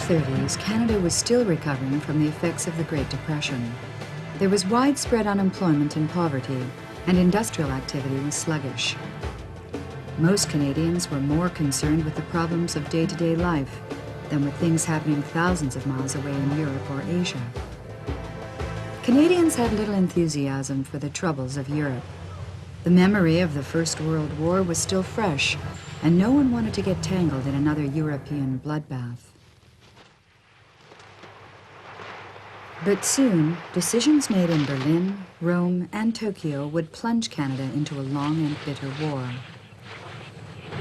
1930s, Canada was still recovering from the effects of the Great Depression. There was widespread unemployment and poverty, and industrial activity was sluggish. Most Canadians were more concerned with the problems of day-to-day life than with things happening thousands of miles away in Europe or Asia. Canadians had little enthusiasm for the troubles of Europe. The memory of the First World War was still fresh, and no one wanted to get tangled in another European bloodbath. But soon, decisions made in Berlin, Rome, and Tokyo would plunge Canada into a long and bitter war.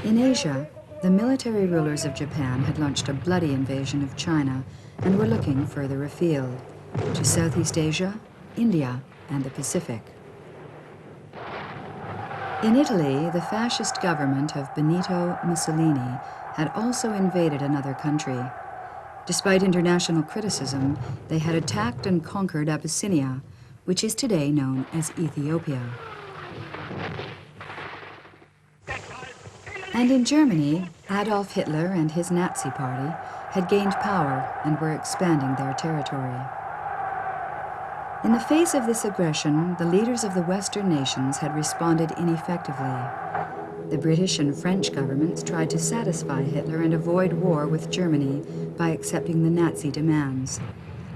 In Asia, the military rulers of Japan had launched a bloody invasion of China and were looking further afield, to Southeast Asia, India, and the Pacific. In Italy, the fascist government of Benito Mussolini had also invaded another country. Despite international criticism, they had attacked and conquered Abyssinia, which is today known as Ethiopia. And in Germany, Adolf Hitler and his Nazi party had gained power and were expanding their territory. In the face of this aggression, the leaders of the Western nations had responded ineffectively. The British and French governments tried to satisfy Hitler and avoid war with Germany by accepting the Nazi demands.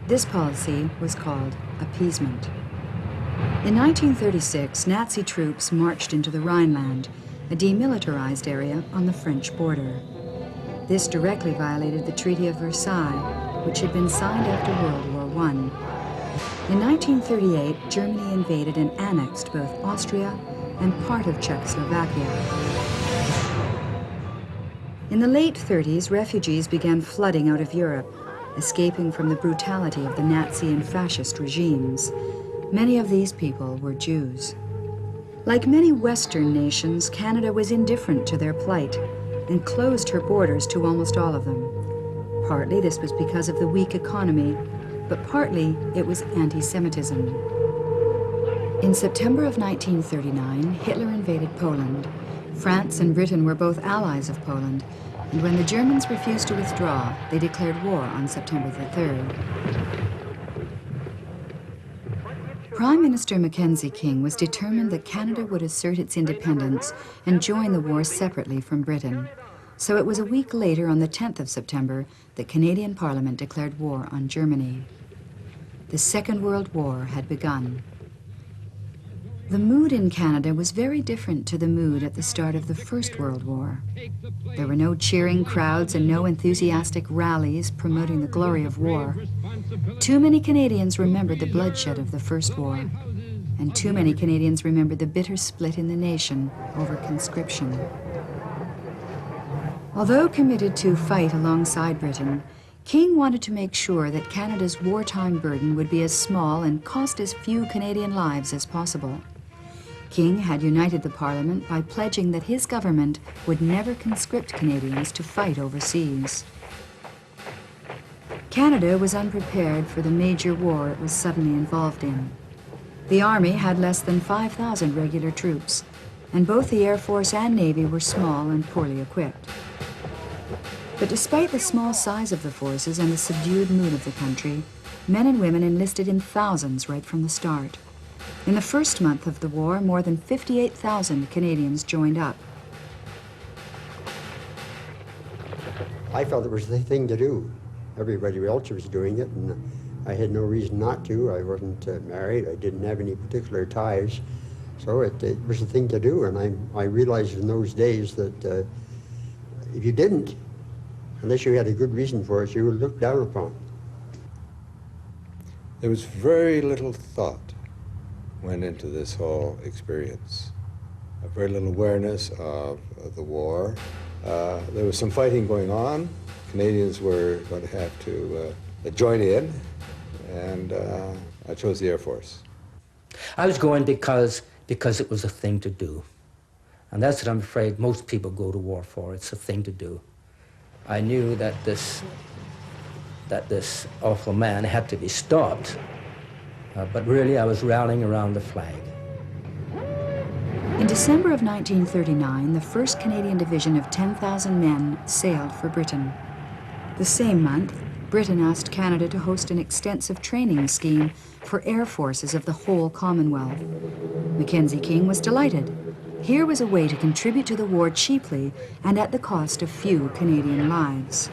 This policy was called appeasement. In 1936, Nazi troops marched into the Rhineland, a demilitarized area on the French border. This directly violated the Treaty of Versailles, which had been signed after World War I. In 1938, Germany invaded and annexed both Austria and part of Czechoslovakia. In the late 30s, refugees began flooding out of Europe, escaping from the brutality of the Nazi and fascist regimes. Many of these people were Jews. Like many Western nations, Canada was indifferent to their plight and closed her borders to almost all of them. Partly this was because of the weak economy, but partly it was anti-Semitism. In September of 1939, Hitler invaded Poland. France and Britain were both allies of Poland, and when the Germans refused to withdraw, they declared war on September the 3rd. Prime Minister Mackenzie King was determined that Canada would assert its independence and join the war separately from Britain. So it was a week later, on the 10th of September, that Canadian Parliament declared war on Germany. The Second World War had begun. The mood in Canada was very different to the mood at the start of the First World War. There were no cheering crowds and no enthusiastic rallies promoting the glory of war. Too many Canadians remembered the bloodshed of the First War, and too many Canadians remembered the bitter split in the nation over conscription. Although committed to fight alongside Britain, King wanted to make sure that Canada's wartime burden would be as small and cost as few Canadian lives as possible. King had united the Parliament by pledging that his government would never conscript Canadians to fight overseas. Canada was unprepared for the major war it was suddenly involved in. The Army had less than 5,000 regular troops, and both the Air Force and Navy were small and poorly equipped. But despite the small size of the forces and the subdued mood of the country, men and women enlisted in thousands right from the start. In the first month of the war, more than 58,000 Canadians joined up. I felt it was the thing to do. Everybody else was doing it, and I had no reason not to. I wasn't married. I didn't have any particular ties. So it was the thing to do, and I realized in those days that if you didn't, unless you had a good reason for it, you were looked down upon. There was very little thought went into this whole experience. Very little awareness of the war. There was some fighting going on. Canadians were going to have to join in, and I chose the Air Force. I was going because it was a thing to do. And that's what I'm afraid most people go to war for. It's a thing to do. I knew that this awful man had to be stopped, but really I was rallying around the flag. In December of 1939, the 1st Canadian Division of 10,000 men sailed for Britain. The same month, Britain asked Canada to host an extensive training scheme for air forces of the whole Commonwealth. Mackenzie King was delighted. Here was a way to contribute to the war cheaply and at the cost of few Canadian lives.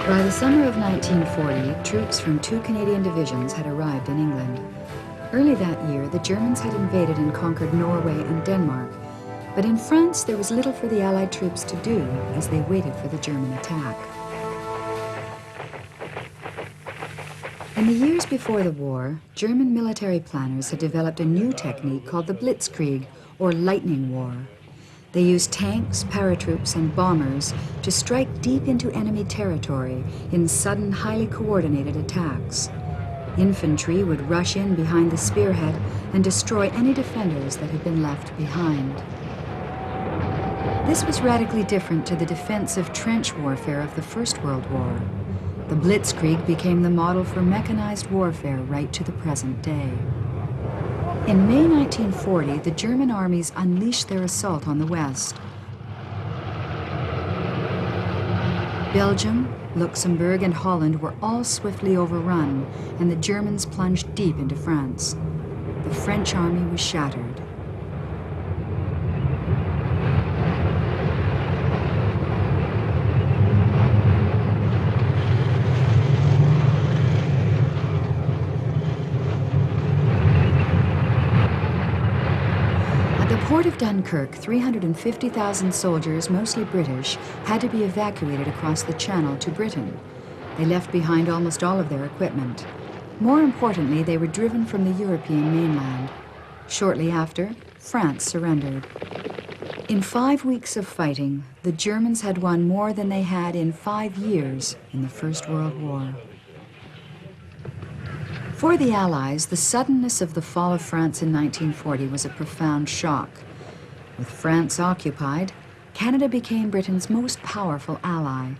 By the summer of 1940, troops from 2 Canadian divisions had arrived in England. Early that year, the Germans had invaded and conquered Norway and Denmark, but in France there was little for the Allied troops to do as they waited for the German attack. In the years before the war, German military planners had developed a new technique called the Blitzkrieg, or lightning war. They used tanks, paratroops, and bombers to strike deep into enemy territory in sudden, highly coordinated attacks. Infantry would rush in behind the spearhead and destroy any defenders that had been left behind. This was radically different to the defensive trench warfare of the First World War. The Blitzkrieg became the model for mechanized warfare right to the present day. In May 1940, the German armies unleashed their assault on the West. Belgium, Luxembourg, and Holland were all swiftly overrun, and the Germans plunged deep into France. The French army was shattered. At the port of Dunkirk, 350,000 soldiers, mostly British, had to be evacuated across the Channel to Britain. They left behind almost all of their equipment. More importantly, they were driven from the European mainland. Shortly after, France surrendered. In 5 weeks of fighting, the Germans had won more than they had in 5 years in the First World War. For the Allies, the suddenness of the fall of France in 1940 was a profound shock. With France occupied, Canada became Britain's most powerful ally.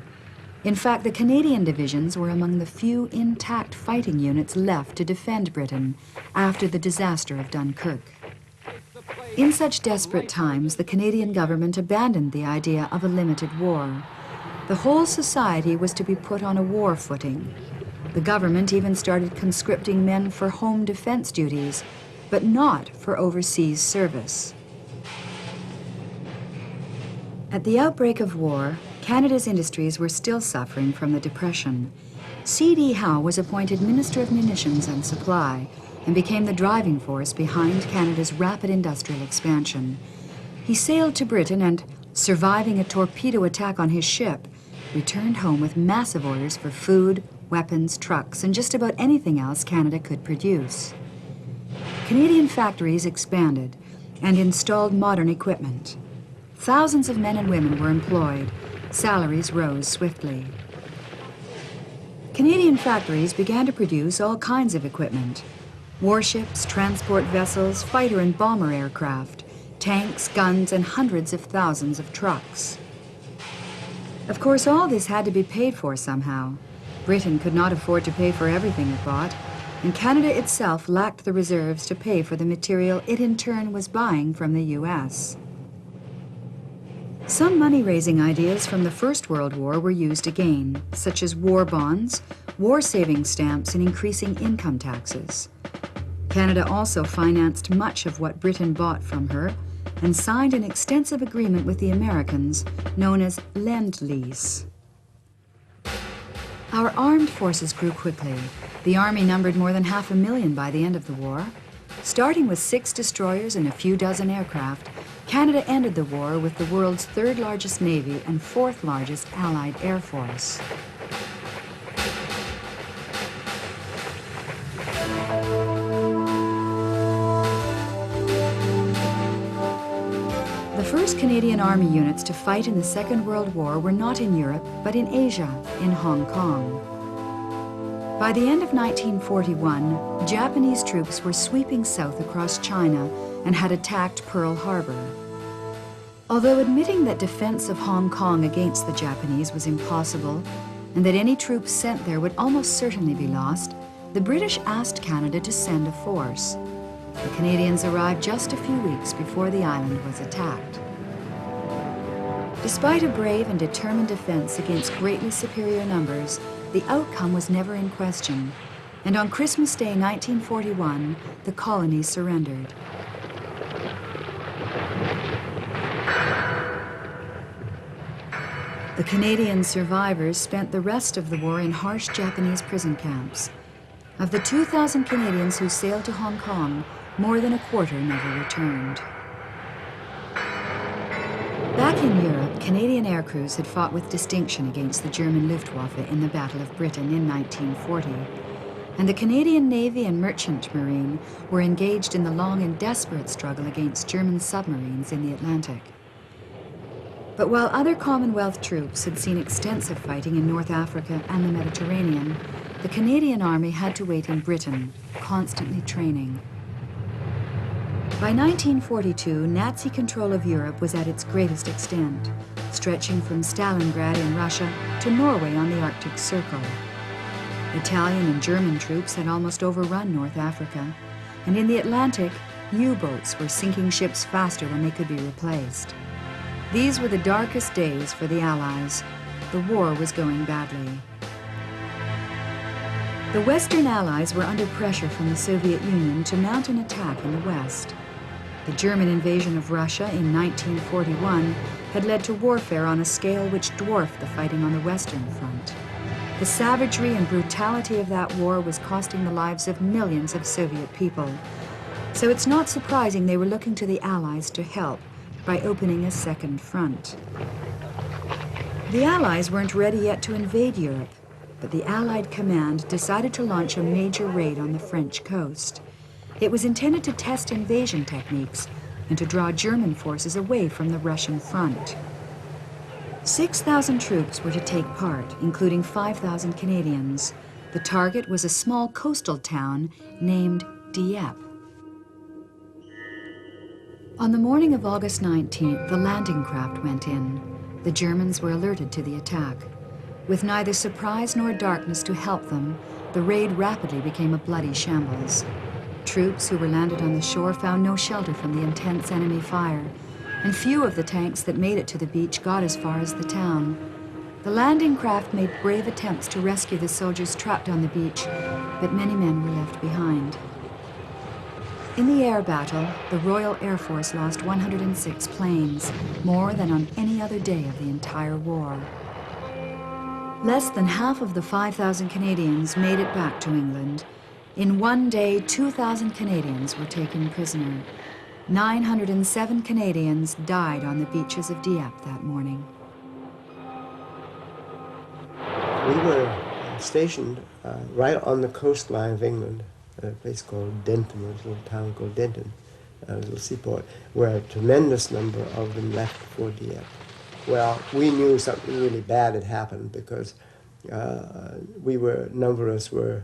In fact, the Canadian divisions were among the few intact fighting units left to defend Britain after the disaster of Dunkirk. In such desperate times, the Canadian government abandoned the idea of a limited war. The whole society was to be put on a war footing. The government even started conscripting men for home defense duties, but not for overseas service. At the outbreak of war, Canada's industries were still suffering from the Depression. C.D. Howe was appointed Minister of Munitions and Supply and became the driving force behind Canada's rapid industrial expansion. He sailed to Britain and, surviving a torpedo attack on his ship, returned home with massive orders for food, weapons, trucks, and just about anything else Canada could produce. Canadian factories expanded and installed modern equipment. Thousands of men and women were employed. Salaries rose swiftly. Canadian factories began to produce all kinds of equipment: warships, transport vessels, fighter and bomber aircraft, tanks, guns, and hundreds of thousands of trucks. Of course, all this had to be paid for somehow. Britain could not afford to pay for everything it bought, and Canada itself lacked the reserves to pay for the material it in turn was buying from the U.S. Some money-raising ideas from the First World War were used again, such as war bonds, war saving stamps, and increasing income taxes. Canada also financed much of what Britain bought from her and signed an extensive agreement with the Americans known as Lend-Lease. Our armed forces grew quickly. The Army numbered more than 500,000 by the end of the war. Starting with 6 destroyers and a few dozen aircraft, Canada ended the war with the world's 3rd largest Navy and 4th largest Allied Air Force. The first Canadian Army units to fight in the Second World War were not in Europe, but in Asia, in Hong Kong. By the end of 1941, Japanese troops were sweeping south across China and had attacked Pearl Harbor. Although admitting that defense of Hong Kong against the Japanese was impossible and that any troops sent there would almost certainly be lost, the British asked Canada to send a force. The Canadians arrived just a few weeks before the island was attacked. Despite a brave and determined defense against greatly superior numbers, the outcome was never in question, and on Christmas Day 1941, the colony surrendered. The Canadian survivors spent the rest of the war in harsh Japanese prison camps. Of the 2,000 Canadians who sailed to Hong Kong, more than a quarter never returned. Back in Europe, Canadian aircrews had fought with distinction against the German Luftwaffe in the Battle of Britain in 1940. And the Canadian Navy and Merchant Marine were engaged in the long and desperate struggle against German submarines in the Atlantic. But while other Commonwealth troops had seen extensive fighting in North Africa and the Mediterranean, the Canadian Army had to wait in Britain, constantly training. By 1942, Nazi control of Europe was at its greatest extent, stretching from Stalingrad in Russia to Norway on the Arctic Circle. Italian and German troops had almost overrun North Africa, and in the Atlantic, U-boats were sinking ships faster than they could be replaced. These were the darkest days for the Allies. The war was going badly. The Western Allies were under pressure from the Soviet Union to mount an attack in the West. The German invasion of Russia in 1941 had led to warfare on a scale which dwarfed the fighting on the Western Front. The savagery and brutality of that war was costing the lives of millions of Soviet people. So it's not surprising they were looking to the Allies to help by opening a second front. The Allies weren't ready yet to invade Europe, but the Allied command decided to launch a major raid on the French coast. It was intended to test invasion techniques and to draw German forces away from the Russian front. 6,000 troops were to take part, including 5,000 Canadians. The target was a small coastal town named Dieppe. On the morning of August 19th, the landing craft went in. The Germans were alerted to the attack. With neither surprise nor darkness to help them, the raid rapidly became a bloody shambles. Troops who were landed on the shore found no shelter from the intense enemy fire, and few of the tanks that made it to the beach got as far as the town. The landing craft made brave attempts to rescue the soldiers trapped on the beach, but many men were left behind. In the air battle, the Royal Air Force lost 106 planes, more than on any other day of the entire war. Less than half of the 5,000 Canadians made it back to England. In one day, 2,000 Canadians were taken prisoner. 907 Canadians died on the beaches of Dieppe that morning. We were stationed right on the coastline of England, at a place called Denton, a little town called Denton, a little seaport, where a tremendous number of them left for Dieppe. Well, we knew something really bad had happened because a number of us were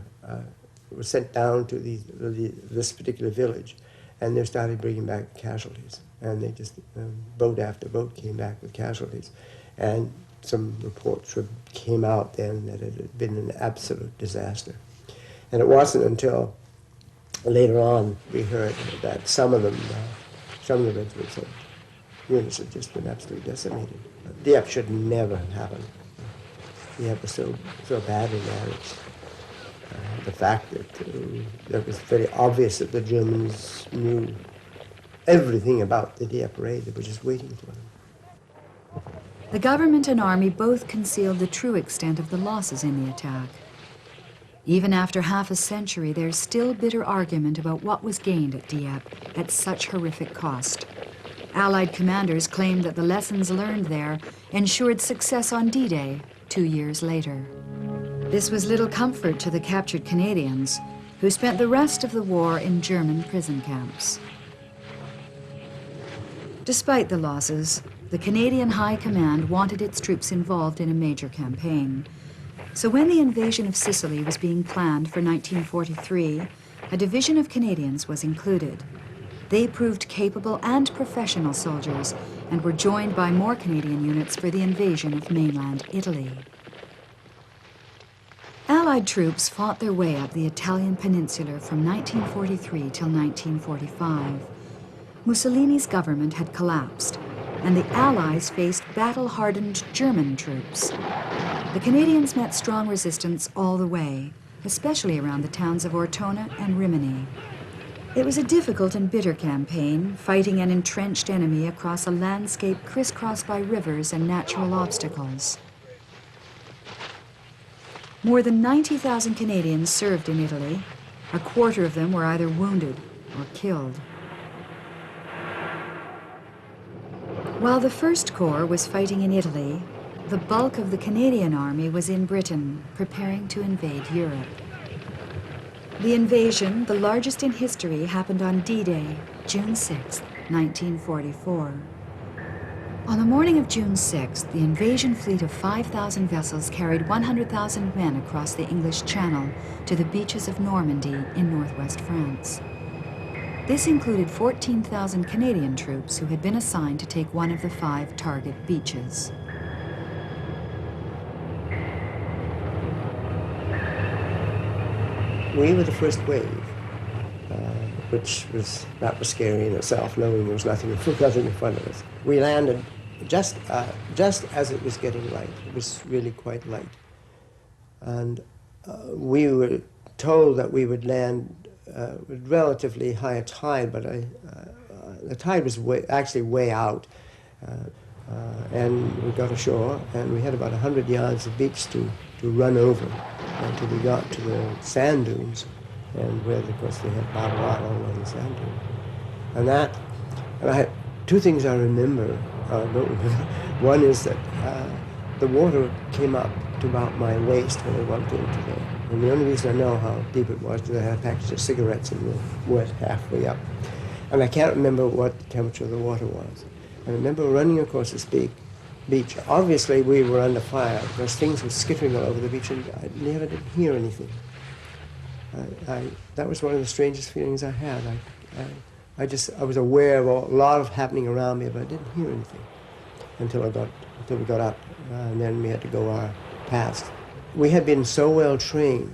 sent down to this particular village, and they started bringing back casualties. And they just, boat after boat came back with casualties. And some reports came out then that it had been an absolute disaster. And it wasn't until later on we heard that some of the regiments units had just been absolutely decimated. Dieppe should never have happened. Dieppe was so badly managed. The fact that it was very obvious that the Germans knew everything about the Dieppe raid. They were just waiting for them. The government and army both concealed the true extent of the losses in the attack. Even after half a century, there's still bitter argument about what was gained at Dieppe at such horrific cost. Allied commanders claimed that the lessons learned there ensured success on D-Day 2 years later. This was little comfort to the captured Canadians, who spent the rest of the war in German prison camps. Despite the losses, the Canadian High Command wanted its troops involved in a major campaign. So when the invasion of Sicily was being planned for 1943, a division of Canadians was included. They proved capable and professional soldiers and were joined by more Canadian units for the invasion of mainland Italy. Allied troops fought their way up the Italian peninsula from 1943 till 1945. Mussolini's government had collapsed, and the Allies faced battle-hardened German troops. The Canadians met strong resistance all the way, especially around the towns of Ortona and Rimini. It was a difficult and bitter campaign, fighting an entrenched enemy across a landscape crisscrossed by rivers and natural obstacles. More than 90,000 Canadians served in Italy. A quarter of them were either wounded or killed. While the First Corps was fighting in Italy, the bulk of the Canadian Army was in Britain, preparing to invade Europe. The invasion, the largest in history, happened on D-Day, June 6, 1944. On the morning of June 6th, the invasion fleet of 5,000 vessels carried 100,000 men across the English Channel to the beaches of Normandy in northwest France. This included 14,000 Canadian troops who had been assigned to take one of the 5 target beaches. We were the first wave, which was scary in itself, knowing there was nothing in front of us. We landed just as it was getting light. It was really quite light. And we were told that we would land with relatively high tide, but the tide was actually way out. And we got ashore, and we had about 100 yards of beach to run over until we got to the sand dunes, and where, of course, they had barbed wire all along the sand dunes. And I had 2 things I remember. One is that the water came up to about my waist when I walked into there. And the only reason I know how deep it was is I had a package of cigarettes and were wet halfway up. And I can't remember what the temperature of the water was. I remember running across this beach. Obviously, we were under fire because things were skittering all over the beach, and I never did hear anything. That was one of the strangest feelings I had. I was aware of a lot of happening around me, but I didn't hear anything until we got up, and then we had to go our paths. We had been so well trained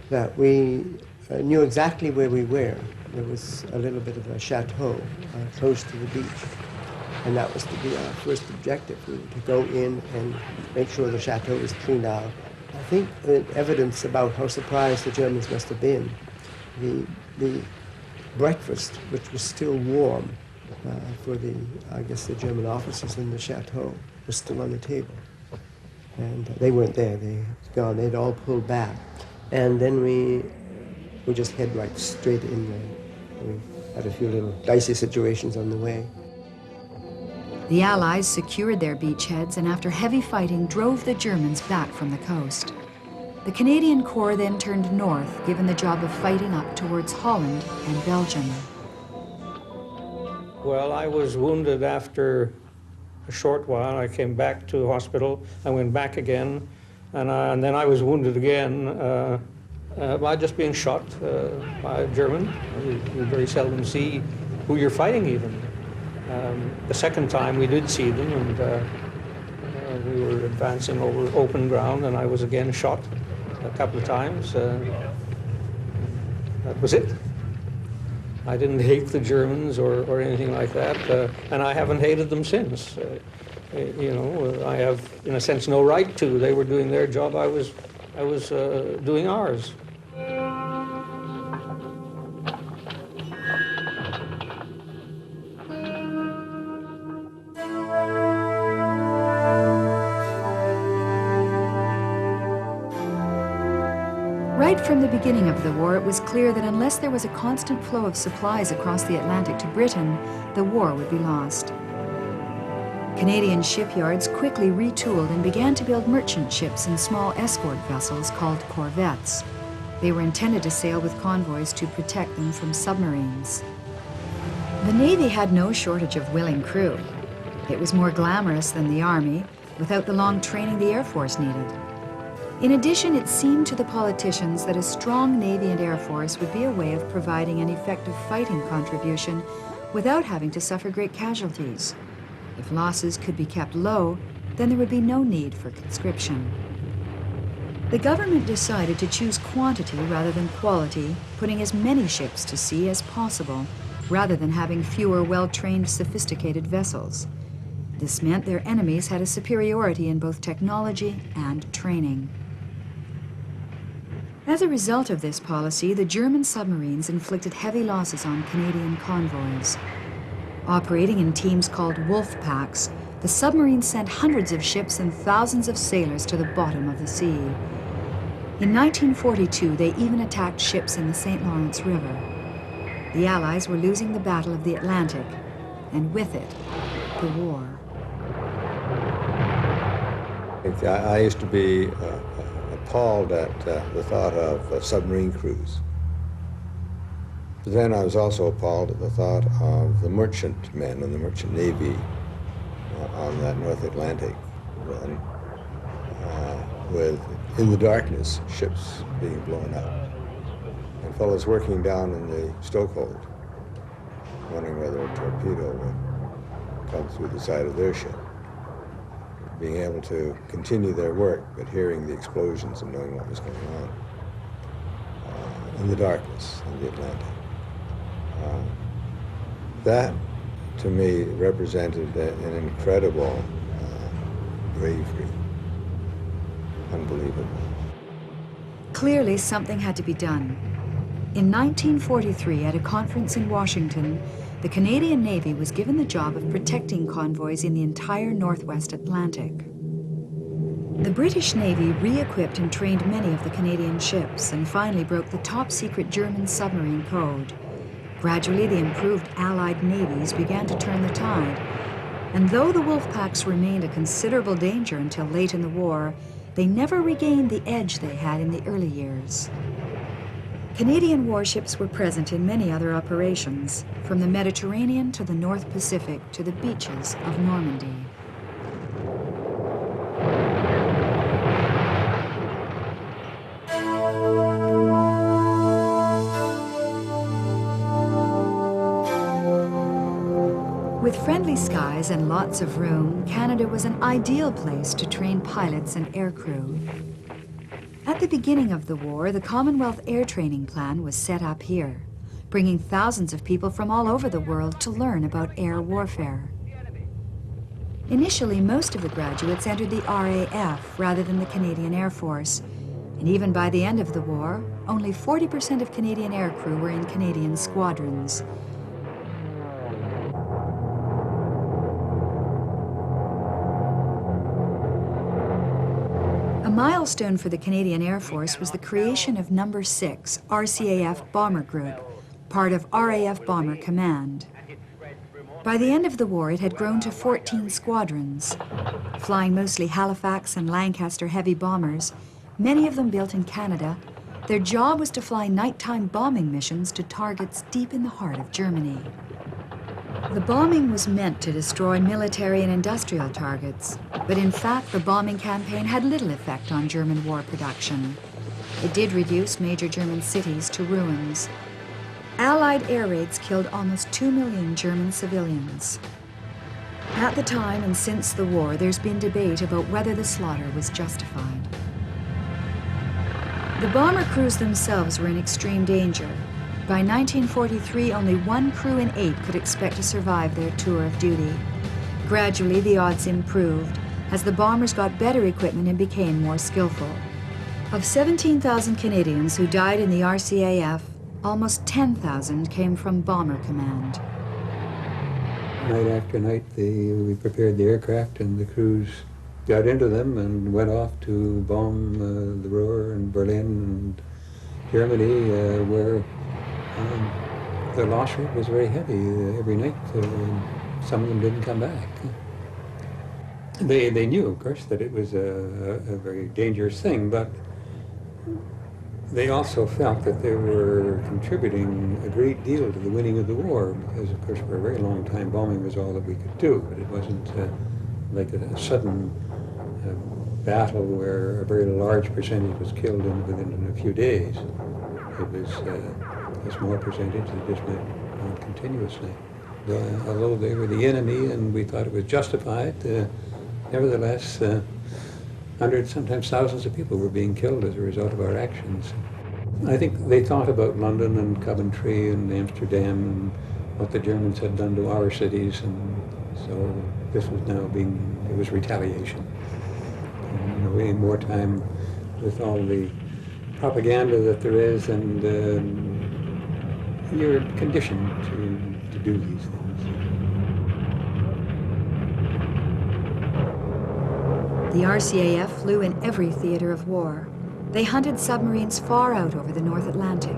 that we knew exactly where we were. There was a little bit of a chateau close to the beach. And that was to be our first objective, to go in and make sure the chateau was cleaned out. I think the evidence about how surprised the Germans must have been, the breakfast, which was still warm for the German officers in the chateau, was still on the table. And they weren't there, they had gone, they'd all pulled back. And then we just head right straight in there. We had a few little dicey situations on the way. The Allies secured their beachheads and after heavy fighting drove the Germans back from the coast. The Canadian Corps then turned north, given the job of fighting up towards Holland and Belgium. Well, I was wounded after a short while. I came back to the hospital. I went back again, and then I was wounded again by just being shot by a German. You very seldom see who you're fighting even. The second time we did see them, and we were advancing over open ground, and I was again shot a couple of times. That was it. I didn't hate the Germans or anything like that, and I haven't hated them since. I have, in a sense, no right to. They were doing their job. I was doing ours. Right from the beginning of the war, it was clear that unless there was a constant flow of supplies across the Atlantic to Britain, the war would be lost. Canadian shipyards quickly retooled and began to build merchant ships and small escort vessels called corvettes. They were intended to sail with convoys to protect them from submarines. The Navy had no shortage of willing crew. It was more glamorous than the Army, without the long training the Air Force needed. In addition, it seemed to the politicians that a strong Navy and Air Force would be a way of providing an effective fighting contribution without having to suffer great casualties. If losses could be kept low, then there would be no need for conscription. The government decided to choose quantity rather than quality, putting as many ships to sea as possible, rather than having fewer well-trained, sophisticated vessels. This meant their enemies had a superiority in both technology and training. As a result of this policy, the German submarines inflicted heavy losses on Canadian convoys. Operating in teams called wolf packs, the submarines sent hundreds of ships and thousands of sailors to the bottom of the sea. In 1942, they even attacked ships in the St. Lawrence River. The Allies were losing the Battle of the Atlantic, and with it, the war. I used to be appalled at the thought of submarine crews. But then I was also appalled at the thought of the merchant men and the merchant navy on that North Atlantic run, with, in the darkness, ships being blown up, and fellows working down in the stokehold, wondering whether a torpedo would come through the side of their ship, being able to continue their work, but hearing the explosions and knowing what was going on in the darkness in the Atlantic. That, to me, represented an incredible bravery. Unbelievable. Clearly, something had to be done. In 1943, at a conference in Washington, the Canadian Navy was given the job of protecting convoys in the entire Northwest Atlantic. The British Navy re-equipped and trained many of the Canadian ships and finally broke the top-secret German submarine code. Gradually, the improved Allied navies began to turn the tide. And though the wolf packs remained a considerable danger until late in the war, they never regained the edge they had in the early years. Canadian warships were present in many other operations, from the Mediterranean to the North Pacific to the beaches of Normandy. With friendly skies and lots of room, Canada was an ideal place to train pilots and aircrew. At the beginning of the war, the Commonwealth Air Training Plan was set up here, bringing thousands of people from all over the world to learn about air warfare. Initially, most of the graduates entered the RAF rather than the Canadian Air Force, and even by the end of the war, only 40% of Canadian aircrew were in Canadian squadrons. A milestone for the Canadian Air Force was the creation of No. 6 RCAF Bomber Group, part of RAF Bomber Command. By the end of the war, it had grown to 14 squadrons. Flying mostly Halifax and Lancaster heavy bombers, many of them built in Canada, their job was to fly nighttime bombing missions to targets deep in the heart of Germany. The bombing was meant to destroy military and industrial targets, but in fact the bombing campaign had little effect on German war production. It did reduce major German cities to ruins. Allied air raids killed almost 2 million German civilians. At the time and since the war, there's been debate about whether the slaughter was justified. The bomber crews themselves were in extreme danger. By 1943, only 1 crew in 8 could expect to survive their tour of duty. Gradually, the odds improved as the bombers got better equipment and became more skillful. Of 17,000 Canadians who died in the RCAF, almost 10,000 came from Bomber Command. Night after night, we prepared the aircraft and the crews got into them and went off to bomb the Ruhr and Berlin and Germany, where the loss rate was very heavy. Every night, some of them didn't come back. They knew, of course, that it was a very dangerous thing, but they also felt that they were contributing a great deal to the winning of the war, because, of course, for a very long time, bombing was all that we could do, but it wasn't like a sudden battle where a very large percentage was killed within a few days. It was a small percentage that just went on continuously. Although they were the enemy and we thought it was justified, nevertheless, hundreds, sometimes thousands of people were being killed as a result of our actions. I think they thought about London and Coventry and Amsterdam and what the Germans had done to our cities, and so this was now it was retaliation. And, we need more time with all the propaganda that there is, and you're conditioned to do these things. The RCAF flew in every theater of war. They hunted submarines far out over the North Atlantic,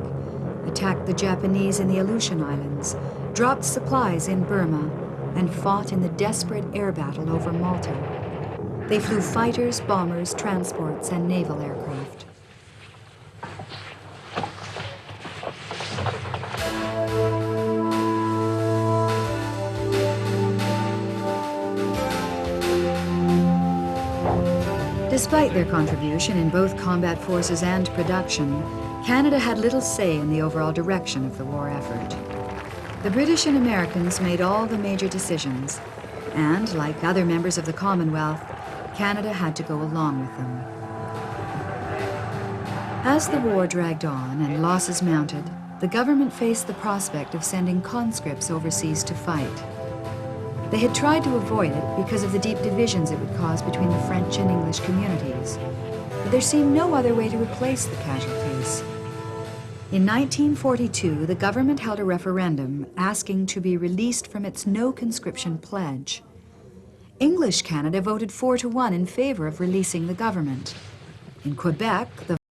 attacked the Japanese in the Aleutian Islands, dropped supplies in Burma, and fought in the desperate air battle over Malta. They flew fighters, bombers, transports, and naval aircraft. Despite their contribution in both combat forces and production, Canada had little say in the overall direction of the war effort. The British and Americans made all the major decisions, and, like other members of the Commonwealth, Canada had to go along with them. As the war dragged on and losses mounted, the government faced the prospect of sending conscripts overseas to fight. They had tried to avoid it because of the deep divisions it would cause between the French and English communities, but there seemed no other way to replace the casualties. In 1942, the government held a referendum asking to be released from its no conscription pledge. English Canada voted 4-1 in favor of releasing the government. In Quebec, the